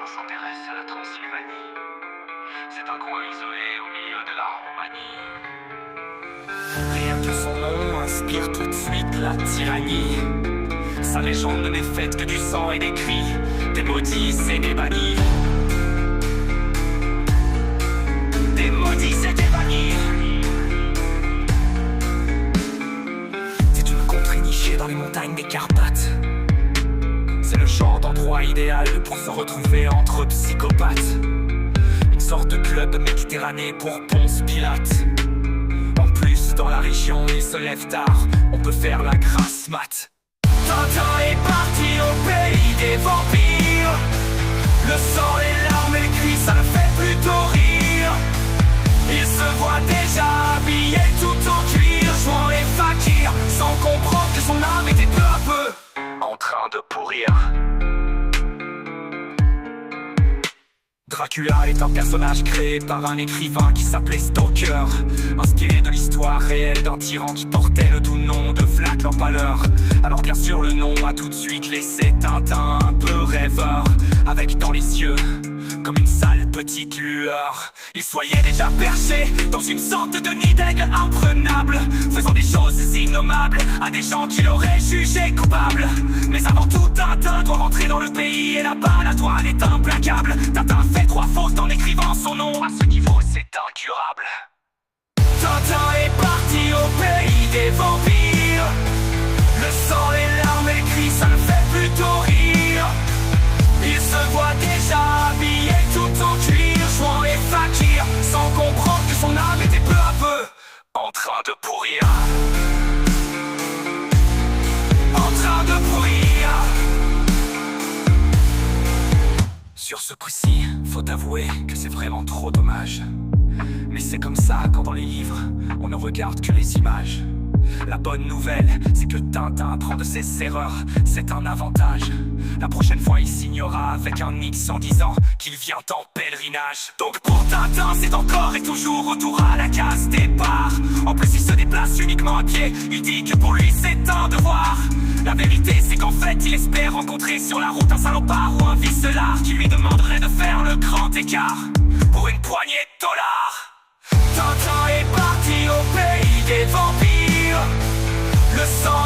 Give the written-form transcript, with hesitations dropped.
Tintin s'intéresse à la Transylvanie. C'est un coin isolé au milieu de la Roumanie. Rien que son nom inspire tout de suite la tyrannie. Sa légende n'est faite que du sang et des cris, des maudits et des bannis. Des maudits et des bannis. C'est une contrée nichée dans les montagnes des Carpates. C'est le genre d'endroit idéal pour se retrouver entre psychopathes. Une sorte de club méditerranéen pour Ponce Pilate. En plus, dans la région, il se lève tard, on peut faire la grasse mat. Tintin est parti au pays des vampires. Le sang, les larmes et les cris, ça le fait plutôt rire. Il se voit déjà habillé tout en cuir, jouant les fakirs, sans comprendre que son âme était peu à peu en train de pourrir. Dracula est un personnage créé par un écrivain qui s'appelait Stoker, inspiré de l'histoire réelle d'un tyran qui portait le doux nom de Vlad l'Empaleur. Alors bien sûr le nom a tout de suite laissé Tintin un peu rêveur, avec dans les yeux comme une sale petite lueur. Il soyait déjà perché dans une sorte de nid d'aigle imprenable, faisant des choses innommables à des gens qui l'auraient jugé coupable. Mais avant tout, Tintin doit rentrer dans le pays, et là-bas la douane est implacable. Tintin fait 3 fautes en écrivant son nom, à ce niveau c'est incurable. Tintin est parti au pays des vampires. Le sang, les larmes et les cris, ça le fait plutôt rire. Il se voit déjà habillé tout en cuir, jouant les fakirs, sans comprendre que son âme était peu à peu en train de pourrir. En train de pourrir. Sur ce coup-ci, faut avouer que c'est vraiment trop dommage. Mais c'est comme ça quand dans les livres, on ne regarde que les images. La bonne nouvelle, c'est que Tintin apprend de ses erreurs, c'est un avantage. La prochaine fois il signera avec un X en disant qu'il vient en pèlerinage. Donc pour Tintin c'est encore et toujours retour à la case départ. En plus il se déplace uniquement à pied, il dit que pour lui c'est un devoir. La vérité c'est qu'en fait il espère rencontrer sur la route un salopard ou un vicelard qui lui demanderait de faire le grand écart pour une poignée de dollars. Tintin est parti au pays des vampires. Le sang